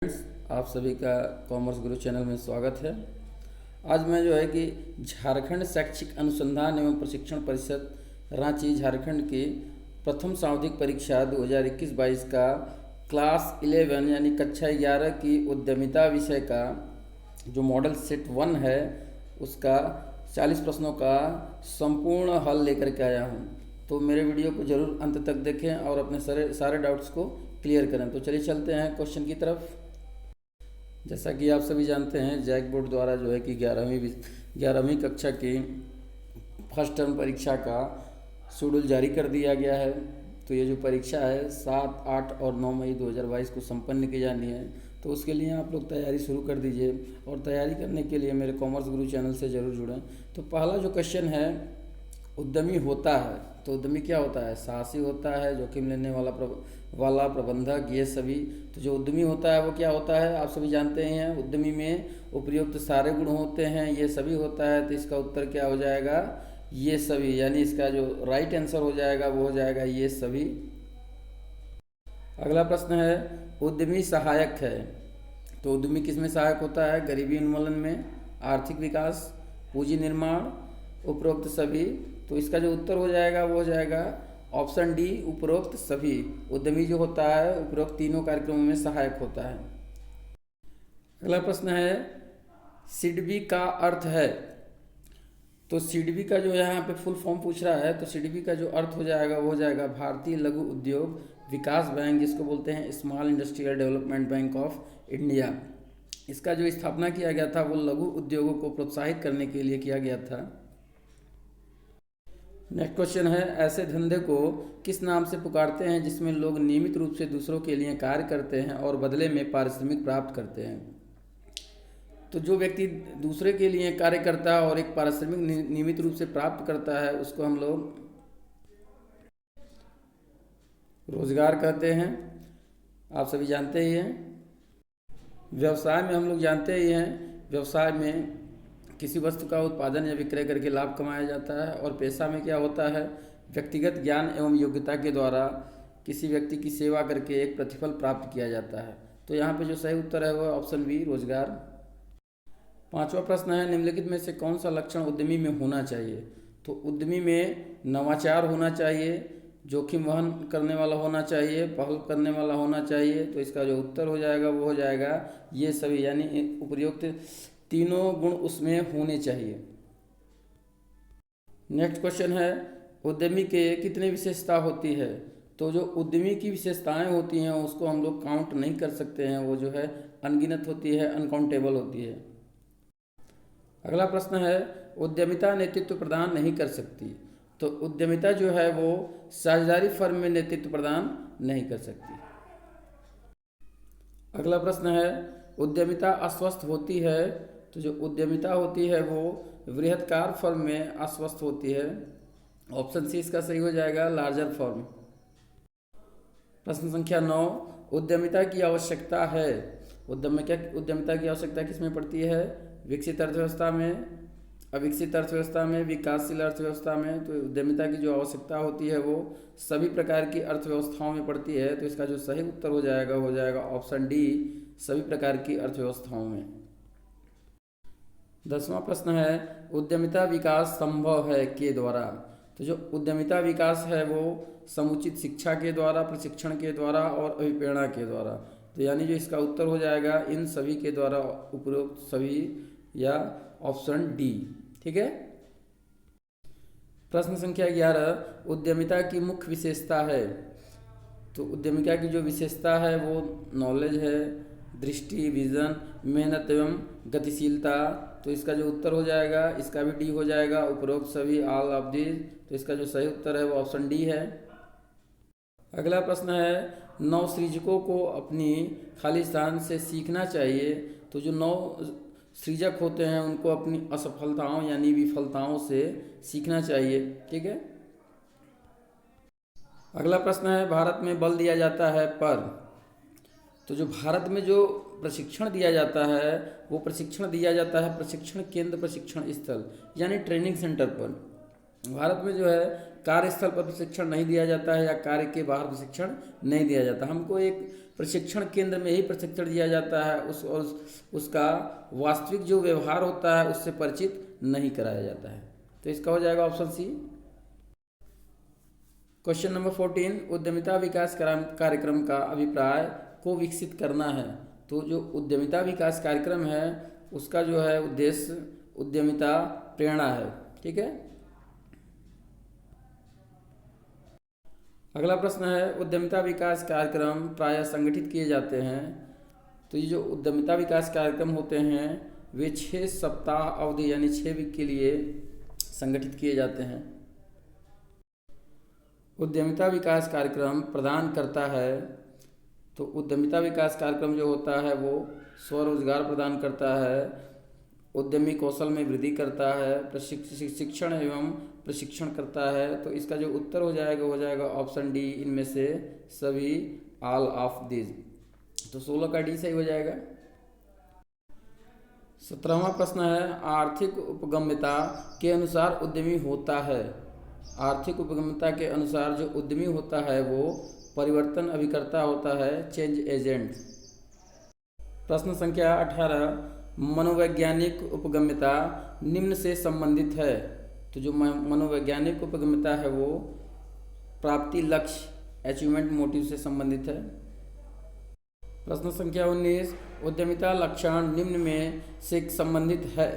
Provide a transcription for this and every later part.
आप सभी का कॉमर्स गुरु चैनल में स्वागत है। आज मैं जो है कि झारखंड शैक्षिक अनुसंधान एवं प्रशिक्षण परिषद रांची झारखंड की प्रथम सावधिक परीक्षा 2021-22 का क्लास 11 यानी कक्षा 11 की उद्यमिता विषय का जो मॉडल सेट 1 है उसका 40 प्रश्नों का संपूर्ण हल लेकर के आया हूँ। तो मेरे वीडियो को ज़रूर अंत तक देखें और अपने सारे डाउट्स को क्लियर करें। तो चलिए चलते हैं क्वेश्चन की तरफ। जैसा कि आप सभी जानते हैं, जैक बोर्ड द्वारा जो है कि 11वीं कक्षा की फर्स्ट टर्म परीक्षा का शेड्यूल जारी कर दिया गया है। तो ये जो परीक्षा है 7, 8 और 9 मई 2022 को संपन्न की जानी है। तो उसके लिए आप लोग तैयारी शुरू कर दीजिए और तैयारी करने के लिए मेरे कॉमर्स गुरु चैनल से ज़रूर जुड़ें। तो पहला जो क्वेश्चन है, उद्यमी होता है तो उद्यमी क्या होता है? साहसी होता है, जोखिम लेने वाला प्रबंधक, ये सभी। तो जो उद्यमी होता है वो क्या होता है? आप सभी जानते ही हैं, उद्यमी में उपयुक्त सारे गुण होते हैं, ये सभी होता है। तो इसका उत्तर क्या हो जाएगा? ये सभी, यानी इसका जो राइट आंसर हो जाएगा वो हो जाएगा ये सभी। अगला प्रश्न है, उद्यमी सहायक है तो उद्यमी किस में सहायक होता है? गरीबी उन्मूलन में, आर्थिक विकास, पूंजी निर्माण, उपरोक्त सभी। तो इसका जो उत्तर हो जाएगा वो हो जाएगा ऑप्शन डी, उपरोक्त सभी। उद्यमी जो होता है उपरोक्त तीनों कार्यक्रमों में सहायक होता है। अगला प्रश्न है, सिडबी का अर्थ है। तो सिडबी का जो यहाँ पे फुल फॉर्म पूछ रहा है, तो सिडबी का जो अर्थ हो जाएगा वो हो जाएगा भारतीय लघु उद्योग विकास बैंक, जिसको बोलते हैं small industrial development bank of India. इसका जो स्थापना किया गया था वो लघु उद्योगों को प्रोत्साहित करने के लिए किया गया था। नेक्स्ट क्वेश्चन है, ऐसे धंधे को किस नाम से पुकारते हैं जिसमें लोग नियमित रूप से दूसरों के लिए कार्य करते हैं और बदले में पारिश्रमिक प्राप्त करते हैं? तो जो व्यक्ति दूसरे के लिए कार्य करता है और एक पारिश्रमिक नियमित रूप से प्राप्त करता है उसको हम लोग रोजगार कहते हैं। आप सभी जानते ही हैं। व्यवसाय में हम लोग जानते ही हैं, व्यवसाय में किसी वस्तु का उत्पादन या विक्रय करके लाभ कमाया जाता है। और पेशा में क्या होता है? व्यक्तिगत ज्ञान एवं योग्यता के द्वारा किसी व्यक्ति की सेवा करके एक प्रतिफल प्राप्त किया जाता है। तो यहाँ पे जो सही उत्तर है वो ऑप्शन बी, रोजगार। पांचवा प्रश्न है, निम्नलिखित में से कौन सा लक्षण उद्यमी में होना चाहिए? तो उद्यमी में नवाचार होना चाहिए, जोखिम वहन करने वाला होना चाहिए, पहल करने वाला होना चाहिए। तो इसका जो उत्तर हो जाएगा वो हो जाएगा ये सभी, यानी उपयुक्त तीनों गुण उसमें होने चाहिए। नेक्स्ट क्वेश्चन है, उद्यमी के कितने विशेषता होती है? तो जो उद्यमी की विशेषताएं होती हैं उसको हम लोग काउंट नहीं कर सकते हैं, वो जो है अनगिनत होती है, अनकाउंटेबल होती है। अगला प्रश्न है, उद्यमिता नेतृत्व प्रदान नहीं कर सकती। तो उद्यमिता जो है वो साझेदारी फर्म में नेतृत्व प्रदान नहीं कर सकती। अगला प्रश्न है, उद्यमिता अस्वस्थ होती है। तो जो उद्यमिता होती है वो बृहत्कार फर्म में अस्वस्थ होती है। ऑप्शन सी इसका सही हो जाएगा, लार्जर फर्म। प्रश्न संख्या 9, उद्यमिता की आवश्यकता है। उद्यमिता की आवश्यकता किसमें पड़ती है? विकसित अर्थव्यवस्था में, अविकसित अर्थव्यवस्था में, विकासशील अर्थव्यवस्था में। तो उद्यमिता की जो आवश्यकता होती है वो सभी प्रकार की अर्थव्यवस्थाओं में पड़ती है। तो इसका जो सही उत्तर हो जाएगा ऑप्शन डी, सभी प्रकार की अर्थव्यवस्थाओं में। 10वां प्रश्न है, उद्यमिता विकास संभव है के द्वारा। तो जो उद्यमिता विकास है वो समुचित शिक्षा के द्वारा, प्रशिक्षण के द्वारा और अभिप्रेरणा के द्वारा। तो यानी जो इसका उत्तर हो जाएगा इन सभी के द्वारा, उपरोक्त सभी, या ऑप्शन डी। ठीक है। प्रश्न संख्या 11, उद्यमिता की मुख्य विशेषता है। तो उद्यमिता की जो विशेषता है वो नॉलेज है, दृष्टि, विजन, मेहनत एवं गतिशीलता। तो इसका जो उत्तर हो जाएगा, इसका भी डी हो जाएगा, उपरोक्त सभी, ऑल ऑफ दीज। तो इसका जो सही उत्तर है वो ऑप्शन डी है। अगला प्रश्न है, नवसृजकों को अपनी खाली स्थान से सीखना चाहिए। तो जो नव सृजक होते हैं उनको अपनी असफलताओं यानी विफलताओं से सीखना चाहिए। ठीक है। अगला प्रश्न है, भारत में बल दिया जाता है पर। तो जो भारत में जो प्रशिक्षण दिया जाता है वो प्रशिक्षण दिया जाता है प्रशिक्षण केंद्र, प्रशिक्षण स्थल यानी ट्रेनिंग सेंटर पर। भारत में जो है कार्यस्थल पर प्रशिक्षण नहीं दिया जाता है या कार्य के बाहर प्रशिक्षण नहीं दिया जाता। हमको एक प्रशिक्षण केंद्र में ही प्रशिक्षण दिया जाता है, उसका वास्तविक जो व्यवहार होता है उससे परिचित नहीं कराया जाता है। तो इसका हो जाएगा ऑप्शन सी। क्वेश्चन नंबर 14, उद्यमिता विकास कार्यक्रम का अभिप्राय को विकसित करना है। तो जो उद्यमिता विकास कार्यक्रम है उसका जो है उद्देश्य उद्यमिता प्रेरणा है। ठीक है। अगला प्रश्न है, उद्यमिता विकास कार्यक्रम प्रायः संगठित किए जाते हैं। तो ये जो उद्यमिता विकास कार्यक्रम होते हैं वे 6 सप्ताह अवधि यानी 6 वीक के लिए संगठित किए जाते हैं। उद्यमिता विकास कार्यक्रम प्रदान करता है। तो उद्यमिता विकास कार्यक्रम जो होता है वो स्वरोजगार प्रदान करता है, उद्यमी कौशल में वृद्धि करता है, शिक्षण एवं प्रशिक्षण करता है। तो इसका जो उत्तर हो जाएगा ऑप्शन डी, इनमें से सभी, ऑल ऑफ दिस। तो 16 का डी सही हो जाएगा। 17वां प्रश्न है, आर्थिक उपगम्यता के अनुसार उद्यमी होता है। आर्थिक उपगम्यता के अनुसार जो उद्यमी होता है वो परिवर्तन अभिकर्ता होता है, चेंज एजेंट। प्रश्न संख्या 18, मनोवैज्ञानिक उपगम्यता निम्न से संबंधित है। तो जो मनोवैज्ञानिक उपगम्यता है वो प्राप्ति लक्ष्य, अचीवमेंट मोटिव से संबंधित है। प्रश्न संख्या 19, उद्यमिता लक्षण निम्न में से संबंधित है।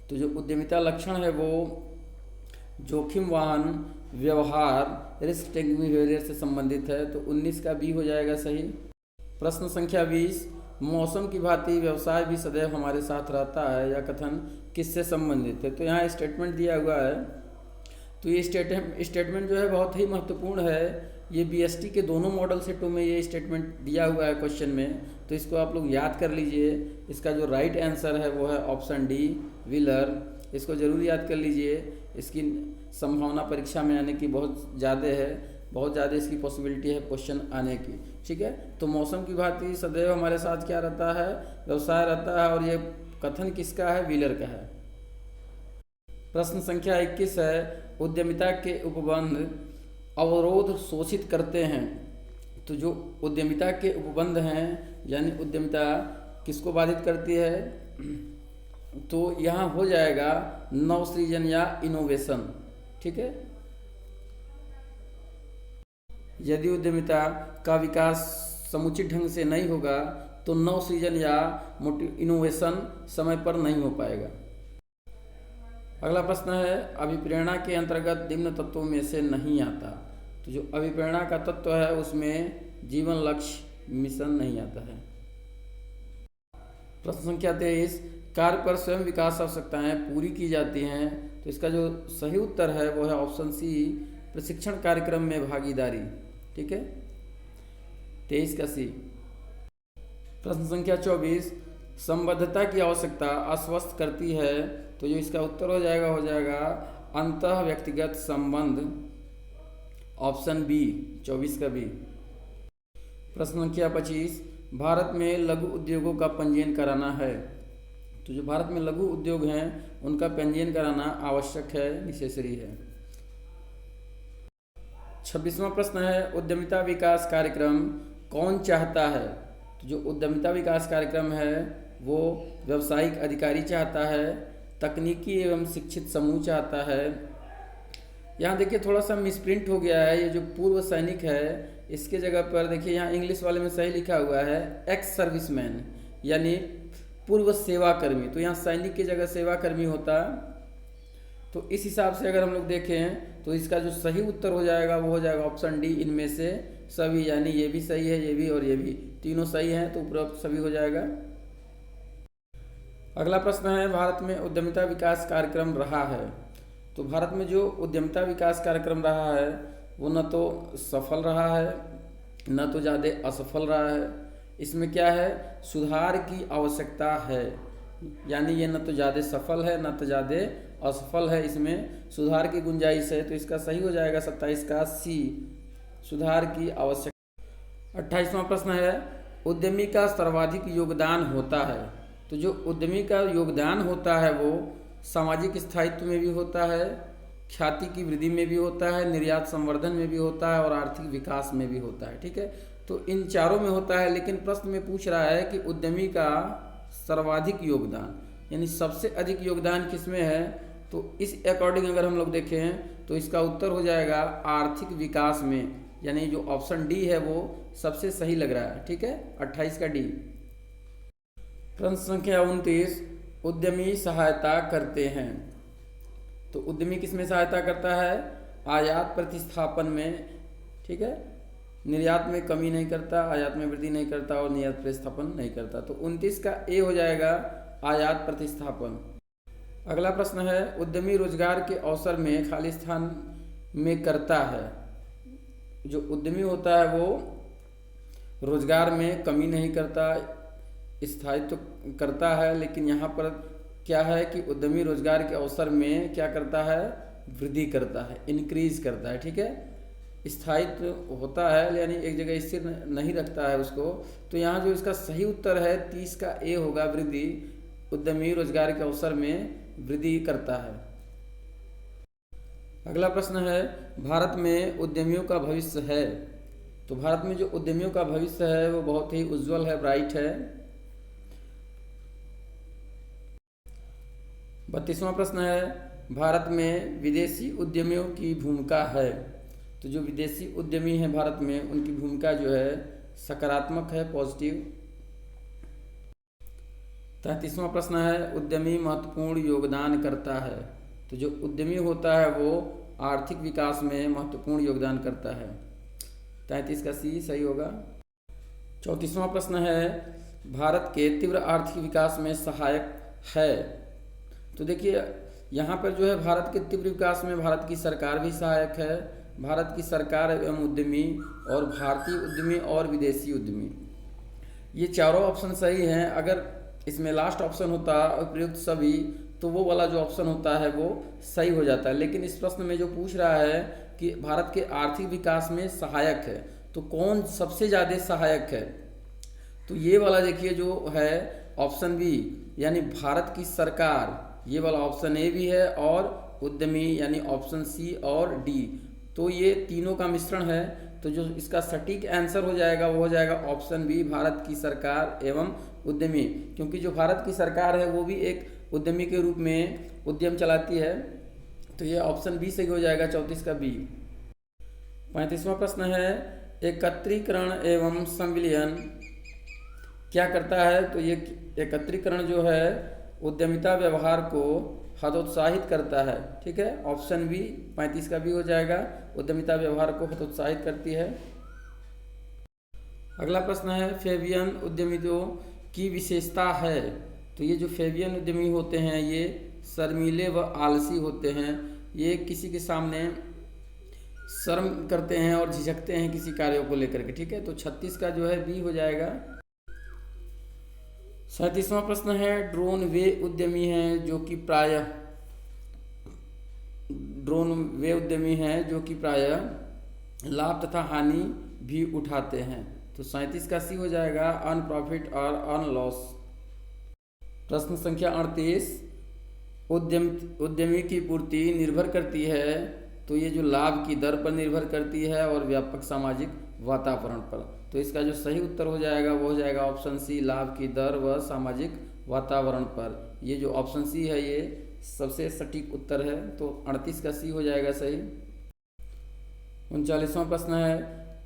तो जो उद्यमिता लक्षण है वो जोखिम वाहन व्यवहार, रिस्क टेकिंग बिहेवियर से संबंधित है। तो 19 का बी हो जाएगा सही। प्रश्न संख्या 20, मौसम की भांति व्यवसाय भी सदैव हमारे साथ रहता है, यह कथन किससे संबंधित है। तो यहाँ स्टेटमेंट दिया हुआ है। तो ये स्टेटमेंट जो है बहुत ही महत्वपूर्ण है। ये बीएसटी के दोनों मॉडल सेटों में ये स्टेटमेंट दिया हुआ है क्वेश्चन में। तो इसको आप लोग याद कर लीजिए। इसका जो राइट आंसर है वो है ऑप्शन डी, व्हीलर। इसको जरूर याद कर लीजिए। इसकी संभावना परीक्षा में आने की बहुत ज़्यादा इसकी पॉसिबिलिटी है क्वेश्चन आने की। ठीक है। तो मौसम की भांति सदैव हमारे साथ क्या रहता है, व्यवसाय रहता है। और ये कथन किसका है, व्हीलर का है। प्रश्न संख्या 21 है, उद्यमिता के उपबंध अवरोध शोषित करते हैं। तो जो उद्यमिता के उपबंध हैं यानी उद्यमिता किसको बाधित करती है, तो यहाँ हो जाएगा नवसृजन या इनोवेशन। ठीक है। यदि उद्यमिता का विकास समुचित ढंग से नहीं होगा तो नवसृजन या इनोवेशन समय पर नहीं हो पाएगा। अगला प्रश्न है, अभिप्रेरणा के अंतर्गत निम्न तत्वों में से नहीं आता। तो जो अभिप्रेरणा का तत्व है उसमें जीवन लक्ष्य मिशन नहीं आता है। प्रश्न संख्या 23, कार्य पर स्वयं विकास आवश्यकताएं पूरी की जाती हैं। तो इसका जो सही उत्तर है वो है ऑप्शन सी, प्रशिक्षण कार्यक्रम में भागीदारी। ठीक है। 23 का सी। प्रश्न संख्या 24, संबद्धता की आवश्यकता आश्वस्त करती है। तो जो इसका उत्तर हो जाएगा अंतः व्यक्तिगत संबंध, ऑप्शन बी, 24 का बी। प्रश्न संख्या 25, भारत में लघु उद्योगों का पंजीयन कराना है। तो जो भारत में लघु उद्योग हैं उनका पंजीयन कराना आवश्यक है, नेसेसरी है। 26वां प्रश्न है, उद्यमिता विकास कार्यक्रम कौन चाहता है। तो जो उद्यमिता विकास कार्यक्रम है वो व्यावसायिक अधिकारी चाहता है, तकनीकी एवं शिक्षित समूह चाहता है। यहाँ देखिए थोड़ा सा मिसप्रिंट हो गया है। ये जो पूर्व सैनिक है इसके जगह पर देखिए यहाँ इंग्लिश वाले में सही लिखा हुआ है एक्स सर्विसमैन यानी पूर्व सेवाकर्मी। तो यहाँ सैनिक की जगह सेवाकर्मी होता। तो इस हिसाब से अगर हम लोग देखें तो इसका जो सही उत्तर हो जाएगा वो हो जाएगा ऑप्शन डी, इनमें से सभी। यानी ये भी सही है, ये भी और ये भी, तीनों सही हैं। तो उपरोक्त सभी हो जाएगा। अगला प्रश्न है, भारत में उद्यमिता विकास कार्यक्रम रहा है। तो भारत में जो उद्यमिता विकास कार्यक्रम रहा है वो न तो सफल रहा है न तो ज़्यादा असफल रहा है। इसमें क्या है, सुधार की आवश्यकता है। यानी ये न तो ज़्यादा सफल है न तो ज़्यादा असफल है, इसमें सुधार की गुंजाइश है। तो इसका सही हो जाएगा 27 का सी, सुधार की आवश्यकता। 28वां प्रश्न है, उद्यमी का सर्वाधिक योगदान होता है। तो जो उद्यमी का योगदान होता है वो सामाजिक स्थायित्व में भी होता है, ख्याति की वृद्धि में भी होता है, निर्यात संवर्धन में भी होता है और आर्थिक विकास में भी होता है। ठीक है। तो इन चारों में होता है, लेकिन प्रश्न में पूछ रहा है कि उद्यमी का सर्वाधिक योगदान यानी सबसे अधिक योगदान किसमें है। तो इस अकॉर्डिंग अगर हम लोग देखें तो इसका उत्तर हो जाएगा आर्थिक विकास में, यानी जो ऑप्शन डी है वो सबसे सही लग रहा है। ठीक है, 28 का डी। प्रश्न संख्या 29, उद्यमी सहायता करते हैं। तो उद्यमी किसमें सहायता करता है? आयात प्रतिस्थापन में। ठीक है, निर्यात में कमी नहीं करता, आयात में वृद्धि नहीं करता और निर्यात प्रतिस्थापन नहीं करता। तो 29 का ए हो जाएगा आयात प्रतिस्थापन। अगला प्रश्न है, उद्यमी रोजगार के अवसर में खाली स्थान में करता है। जो उद्यमी होता है वो रोजगार में कमी नहीं करता, स्थायित्व तो करता है, लेकिन यहाँ पर क्या है कि उद्यमी रोजगार के अवसर में क्या करता है? वृद्धि करता है, इंक्रीज करता है। ठीक है, स्थायित्व होता है यानी एक जगह स्थिर नहीं रखता है उसको। तो यहाँ जो इसका सही उत्तर है 30 का ए होगा, वृद्धि। उद्यमी रोजगार के अवसर में वृद्धि करता है। अगला प्रश्न है, भारत में उद्यमियों का भविष्य है। तो भारत में जो उद्यमियों का भविष्य है वो बहुत ही उज्जवल है, ब्राइट है। 32वां प्रश्न है, भारत में विदेशी उद्यमियों की भूमिका है। तो जो विदेशी उद्यमी हैं भारत में, उनकी भूमिका जो है सकारात्मक है, पॉजिटिव। 33वां प्रश्न है, उद्यमी महत्वपूर्ण योगदान करता है। तो जो उद्यमी होता है वो आर्थिक विकास में महत्वपूर्ण योगदान करता है। 33 का सी सही होगा। 34वां प्रश्न है, भारत के तीव्र आर्थिक विकास में सहायक है। तो देखिए यहाँ पर जो है भारत के तीव्र विकास में भारत की सरकार भी सहायक है। भारत की सरकार एवं उद्यमी और भारतीय उद्यमी और विदेशी उद्यमी, ये चारों ऑप्शन सही हैं। अगर इसमें लास्ट ऑप्शन होता उपयुक्त सभी, तो वो वाला जो ऑप्शन होता है वो सही हो जाता है। लेकिन इस प्रश्न में जो पूछ रहा है कि भारत के आर्थिक विकास में सहायक है, तो कौन सबसे ज़्यादा सहायक है? तो ये वाला देखिए जो है ऑप्शन बी, यानी भारत की सरकार, ये वाला ऑप्शन ए भी है, और उद्यमी यानी ऑप्शन सी और डी। तो ये तीनों का मिश्रण है। तो जो इसका सटीक आंसर हो जाएगा वो हो जाएगा ऑप्शन बी, भारत की सरकार एवं उद्यमी। क्योंकि जो भारत की सरकार है वो भी एक उद्यमी के रूप में उद्यम चलाती है। तो ये ऑप्शन बी सही हो जाएगा, 34 का बी। 35वां प्रश्न है, एकत्रीकरण एवं संविलियन क्या करता है? तो ये एकत्रीकरण जो है उद्यमिता व्यवहार को हतोत्साहित करता है। ठीक है, ऑप्शन बी 35 का भी हो जाएगा, उद्यमिता व्यवहार को हतोत्साहित करती है। अगला प्रश्न है, फेबियन उद्यमियों की विशेषता है। तो ये जो फेबियन उद्यमी होते हैं ये शर्मीले व आलसी होते हैं। ये किसी के सामने शर्म करते हैं और झिझकते हैं किसी कार्यों को लेकर के। ठीक है, तो 36 का जो है बी हो जाएगा। 37वां प्रश्न है, ड्रोन वे उद्यमी हैं जो कि प्रायः लाभ तथा हानि भी उठाते हैं। तो 37 का सी हो जाएगा, अन प्रॉफिट और अन लॉस। प्रश्न संख्या 38, उद्यमी की पूर्ति निर्भर करती है। तो ये जो लाभ की दर पर निर्भर करती है और व्यापक सामाजिक वातावरण पर। तो इसका जो सही उत्तर हो जाएगा वो हो जाएगा ऑप्शन सी, लाभ की दर व सामाजिक वातावरण पर। ये जो ऑप्शन सी है ये सबसे सटीक उत्तर है। तो 38 का सी हो जाएगा सही। 39वां प्रश्न है,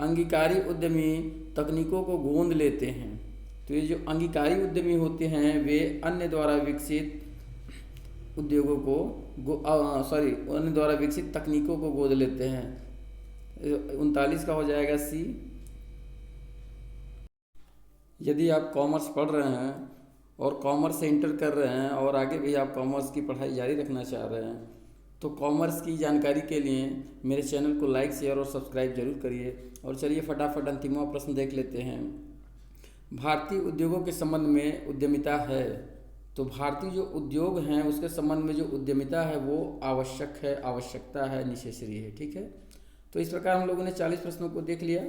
अंगीकारी उद्यमी तकनीकों को गोंद लेते हैं। तो ये जो अंगीकारी उद्यमी होते हैं वे अन्य द्वारा विकसित उद्योगों को अन्य द्वारा विकसित तकनीकों को गोद लेते हैं। 39 का हो जाएगा सी। यदि आप कॉमर्स पढ़ रहे हैं और कॉमर्स से इंटर कर रहे हैं और आगे भी आप कॉमर्स की पढ़ाई जारी रखना चाह रहे हैं, तो कॉमर्स की जानकारी के लिए मेरे चैनल को लाइक, शेयर और सब्सक्राइब जरूर करिए। और चलिए फटाफट अंतिमवां प्रश्न देख लेते हैं। भारतीय उद्योगों के संबंध में उद्यमिता है। तो भारतीय जो उद्योग हैं उसके संबंध में जो उद्यमिता है वो आवश्यक है, आवश्यकता है, निशेषरीय है। ठीक है, तो इस प्रकार हम लोगों ने 40 प्रश्नों को देख लिया।